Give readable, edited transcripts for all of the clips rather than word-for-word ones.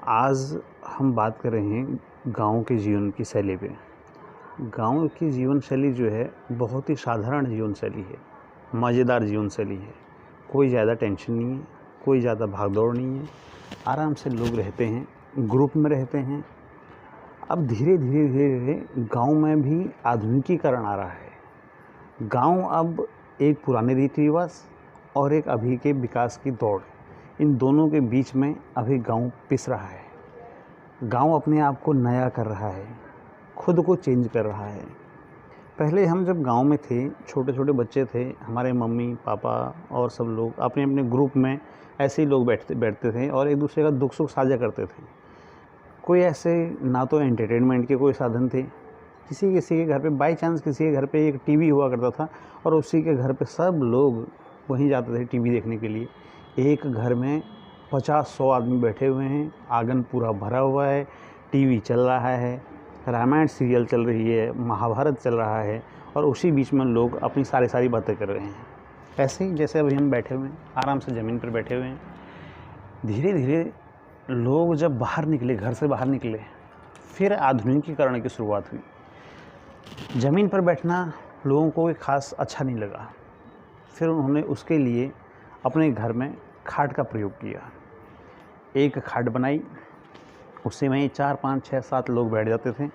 आज हम बात कर रहे हैं गाँव के जीवन की शैली पे। गाँव की जीवन शैली जो है बहुत ही साधारण जीवन शैली है, मज़ेदार जीवन शैली है। कोई ज़्यादा टेंशन नहीं है, कोई ज़्यादा भाग-दौड़ नहीं है, आराम से लोग रहते हैं, ग्रुप में रहते हैं। अब धीरे-धीरे गाँव में भी आधुनिकीकरण आ रहा है। गाँव अब एक पुराने रीति-रिवाज़ और एक अभी के विकास की दौड़, इन दोनों के बीच में अभी गाँव पिस रहा है। गाँव अपने आप को नया कर रहा है, खुद को चेंज कर रहा है। पहले हम जब गाँव में थे, छोटे-छोटे बच्चे थे, हमारे मम्मी-पापा और सब लोग अपने-अपने ग्रुप में ऐसे ही लोग बैठते थे और एक दूसरे का दुख-सुख साझा करते थे। कोई ऐसे ना तो एंटरटेनमेंट के कोई साधन थे, किसी-किसी के घर पे बाय चांस किसी के घर पे एक टीवी हुआ करता था और उसी के घर पे सब लोग वहीं जाते थे टीवी देखने के लिए। एक घर में 50-100 आदमी बैठे हुए हैं, आंगन पूरा भरा हुआ है, टीवी चल रहा है, रामायण सीरियल चल रही है, महाभारत चल रहा है और उसी बीच में लोग अपनी सारी बातें कर रहे हैं। ऐसे ही जैसे अभी हम बैठे हुए हैं, आराम से ज़मीन पर बैठे हुए हैं। धीरे-धीरे लोग जब बाहर निकले, घर से बाहर निकले, फिर आधुनिकीकरण की शुरुआत हुई। ज़मीन पर बैठना लोगों को कोई ख़ास अच्छा नहीं लगा। फिर उन्होंने उसके लिए अपने घर में खाट का प्रयोग किया। एक खाट बनाई, उससे में 4, 5, 6, 7 लोग बैठ जाते थे।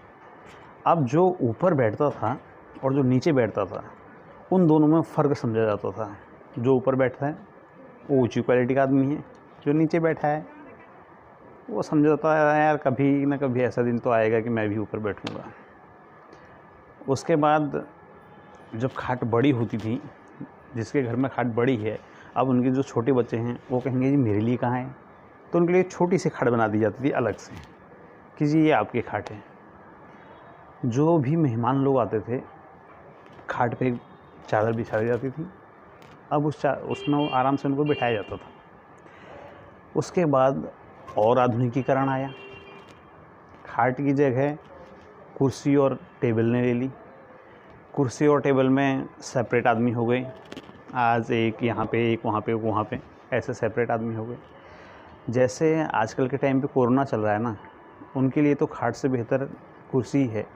अब जो ऊपर बैठता था और जो नीचे बैठता था, उन दोनों में फ़र्क समझा जाता था। जो ऊपर बैठा है वो ऊँची क्वालिटी का आदमी है, जो नीचे बैठा है वो समझ जाता है यार कभी ना कभी ऐसा दिन तो आएगा कि मैं भी ऊपर बैठूँगा। उसके बाद जब खाट बड़ी होती थी, जिसके घर में खाट बड़ी है, अब उनके जो छोटे बच्चे हैं वो कहेंगे जी मेरे लिए कहाँ है, तो उनके लिए छोटी सी खाट बना दी जाती थी अलग से कि जी ये आपकी खाट है। जो भी मेहमान लोग आते थे, खाट पे एक चादर बिछा दी जाती थी। अब उसमें वो आराम से उनको बिठाया जाता था। उसके बाद और आधुनिकीकरण आया। खाट की जगह कुर्सी और टेबल ने ले ली। कुर्सी और टेबल में सेपरेट आदमी हो गए। आज एक यहाँ पे, एक वहाँ पे, वहाँ पे, ऐसे सेपरेट आदमी हो गए। जैसे आजकल के टाइम पे कोरोना चल रहा है ना, उनके लिए तो खाट से बेहतर कुर्सी है।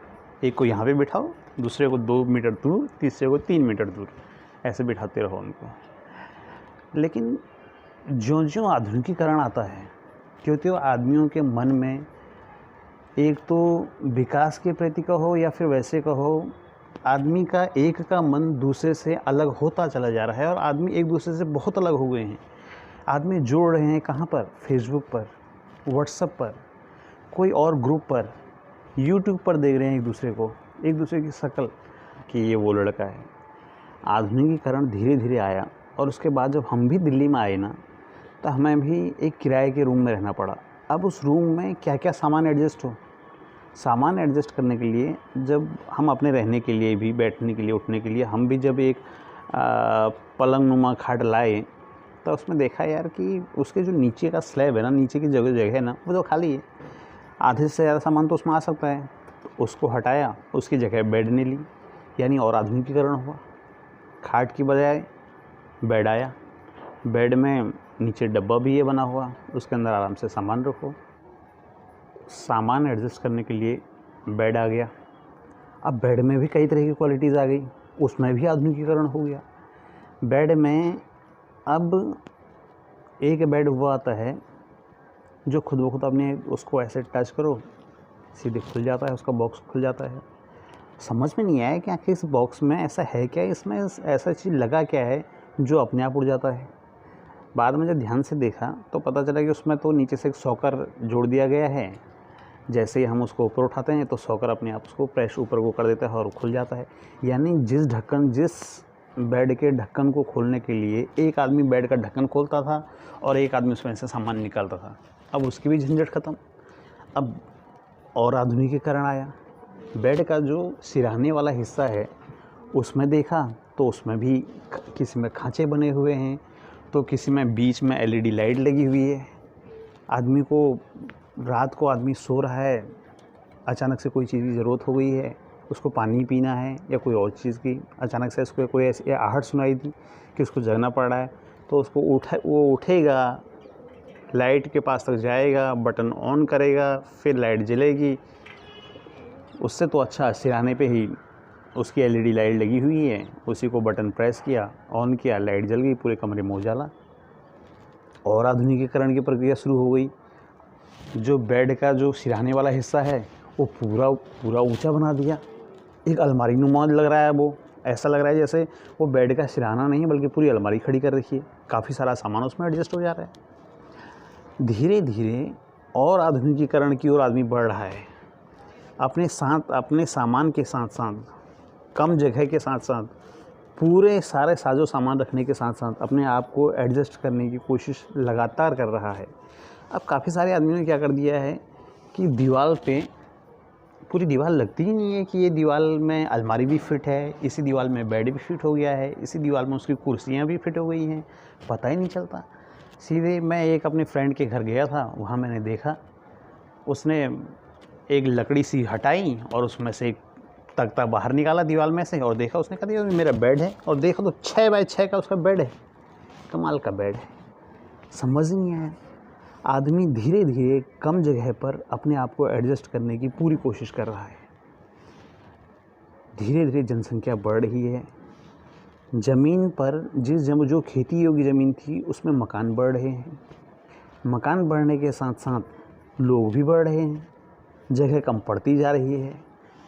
एक को यहाँ पे बिठाओ, दूसरे को 2 मीटर दूर, तीसरे को 3 मीटर दूर, ऐसे बिठाते रहो उनको। लेकिन ज्यों-ज्यों आधुनिकीकरण आता है, त्यों-त्यों आदमियों के मन में एक तो विकास के प्रति कहो या फिर वैसे कहो, आदमी का एक का मन दूसरे से अलग होता चला जा रहा है और आदमी एक दूसरे से बहुत अलग हो गए हैं। आदमी जोड़ रहे हैं कहाँ पर? फेसबुक पर, व्हाट्सएप पर, कोई और ग्रुप पर, यूट्यूब पर देख रहे हैं एक दूसरे की शक्ल कि ये वो लड़का है। आधुनिकीकरण धीरे-धीरे आया और उसके बाद जब हम भी दिल्ली में आए ना, तो हमें भी एक किराए के रूम में रहना पड़ा। अब उस रूम में क्या-क्या सामान एडजस्ट करने के लिए, जब हम अपने रहने के लिए भी, बैठने के लिए, उठने के लिए हम भी जब एक पलंग नुमा खाट लाए, तो उसमें देखा यार कि उसके जो नीचे का स्लैब है ना, नीचे की जगह है ना, वो तो खाली है। आधे से ज़्यादा सामान तो उसमें आ सकता है। तो उसको हटाया, उसकी जगह बेड ने ली, यानी और आधुनिकीकरण हुआ। खाट की बजाय बेड आया। बेड में नीचे डब्बा भी ये बना हुआ, उसके अंदर आराम से सामान रखो। सामान एडजस्ट करने के लिए बेड आ गया। अब बेड में भी कई तरह की क्वालिटीज़ आ गई, उसमें भी आधुनिकीकरण हो गया। बेड में अब एक बेड हुआ आता है जो खुद ब खुद अपने उसको ऐसे टच करो, सीधे खुल जाता है, उसका बॉक्स खुल जाता है। समझ में नहीं आया कि आखिर इस बॉक्स में ऐसा है क्या, इसमें ऐसा चीज़ लगा क्या है जो अपने आप उड़ जाता है। बाद में जब ध्यान से देखा तो पता चला कि उसमें तो नीचे से एक सॉकर जोड़ दिया गया है। जैसे ही हम उसको ऊपर उठाते हैं तो सॉकर अपने आप उसको प्रेस ऊपर को कर देता है और खुल जाता है। यानी जिस बेड के ढक्कन को खोलने के लिए एक आदमी बेड का ढक्कन खोलता था और एक आदमी उसमें से सामान निकालता था, अब उसकी भी झंझट ख़त्म। अब और आधुनिकीकरण आया। बेड का जो सिरहाने वाला हिस्सा है, उसमें देखा तो उसमें भी किसी में खाँचे बने हुए हैं, तो किसी में बीच में LED लाइट लगी हुई है। आदमी को रात को आदमी सो रहा है, अचानक से कोई चीज़ की ज़रूरत हो गई है, उसको पानी पीना है या कोई और चीज़ की, अचानक से उसको कोई ऐसी आहट सुनाई दी कि उसको जगना पड़ रहा है, तो वो उठेगा, लाइट के पास तक जाएगा, बटन ऑन करेगा, फिर लाइट जलेगी। उससे तो अच्छा सिरहाने पे ही उसकी एलईडी लाइट लगी हुई है, उसी को बटन प्रेस किया, ऑन किया, लाइट जल गई, पूरे कमरे में उजाला। और आधुनिकीकरण की प्रक्रिया शुरू हो गई। जो बेड का जो सिरहाने वाला हिस्सा है वो पूरा पूरा ऊंचा बना दिया, एक अलमारी नुमा लग रहा है। वो ऐसा लग रहा है जैसे वो बेड का सिरहाना नहीं बल्कि पूरी अलमारी खड़ी कर रखी है। काफ़ी सारा सामान उसमें एडजस्ट हो जा रहा है। धीरे धीरे और आधुनिकीकरण की ओर आदमी बढ़ रहा है। अपने सामान के साथ साथ, कम जगह के साथ साथ, पूरे सारे साजो सामान रखने के साथ साथ अपने आप को एडजस्ट करने की कोशिश लगातार कर रहा है। अब काफ़ी सारे आदमियों ने क्या कर दिया है कि दीवार पे पूरी दीवार लगती ही नहीं है कि ये दीवार में अलमारी भी फिट है, इसी दीवार में बेड भी फिट हो गया है, इसी दीवार में उसकी कुर्सियाँ भी फिट हो गई हैं, पता ही नहीं चलता। सीधे मैं एक अपने फ्रेंड के घर गया था, वहाँ मैंने देखा उसने एक लकड़ी सी हटाई और उसमें से एक तख्ता बाहर निकाला दीवार में से और देखा, उसने कहा ये मेरा बेड है, और देखा तो 6 बाय 6 का उसका बेड है। कमाल का बेड है। समझ ही नहीं आया। आदमी धीरे धीरे कम जगह पर अपने आप को एडजस्ट करने की पूरी कोशिश कर रहा है। धीरे धीरे जनसंख्या बढ़ रही है। ज़मीन पर जो खेती योग्य ज़मीन थी उसमें मकान बढ़ रहे हैं। मकान बढ़ने के साथ साथ लोग भी बढ़ रहे हैं, जगह कम पड़ती जा रही है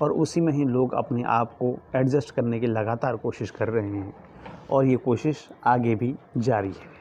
और उसी में ही लोग अपने आप को एडजस्ट करने की लगातार कोशिश कर रहे हैं और ये कोशिश आगे भी जारी है।